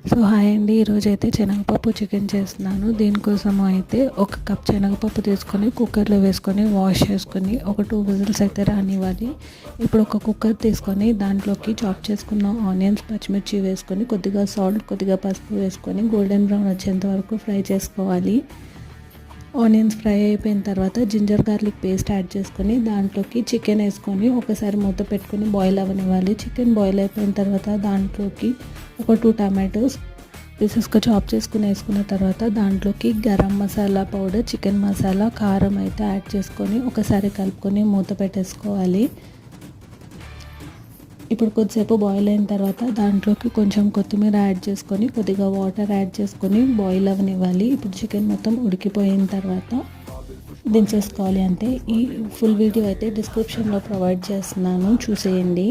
So hi అండి, ఈరోజైతే శనగపప్పు చికెన్ చేస్తున్నాను. దీనికోసం అయితే ఒక కప్ శనగపప్పు తీసుకొని కుక్కర్లో వేసుకొని వాష్ చేసుకొని ఒక 2 విజిల్స్ అయితే రానివ్వాలి. ఇప్పుడు ఒక కుక్కర్ తీసుకొని దాంట్లోకి చాప్ చేసుకున్న ఆనియన్స్, పచ్చిమిర్చి వేసుకొని కొద్దిగా సాల్ట్, కొద్దిగా పసుపు వేసుకొని గోల్డెన్ బ్రౌన్ వచ్చేంత వరకు ఫ్రై చేసుకోవాలి. ఆనియన్స్ ఫ్రై అయిపోయిన తర్వాత జింజర్ గార్లిక్ పేస్ట్ యాడ్ చేసుకొని దాంట్లోకి చికెన్ వేసుకొని ఒకసారి మూత పెట్టుకొని బాయిల్ అవ్వనివ్వాలి. చికెన్ బాయిల్ అయిపోయిన తర్వాత దాంట్లోకి ఒక 2 టమాటోస్ పీసెస్గా చాప్ చేసుకుని వేసుకున్న తర్వాత దాంట్లోకి గరం మసాలా పౌడర్, చికెన్ మసాలా, కారం అయితే యాడ్ చేసుకొని ఒకసారి కలుపుకొని మూత పెట్టేసుకోవాలి. ఇప్పుడు కొద్దిసేపు బాయిల్ అయిన తర్వాత దాంట్లోకి కొంచెం కొత్తిమీర యాడ్ చేసుకొని కొద్దిగా వాటర్ యాడ్ చేసుకొని బాయిల్ అవ్వనివ్వాలి. ఇప్పుడు చికెన్ మొత్తం ఉడికిపోయిన తర్వాత దించేసుకోవాలి. అంటే ఈ ఫుల్ వీడియో అయితే డిస్క్రిప్షన్లో ప్రొవైడ్ చేస్తున్నాను, చూసేయండి.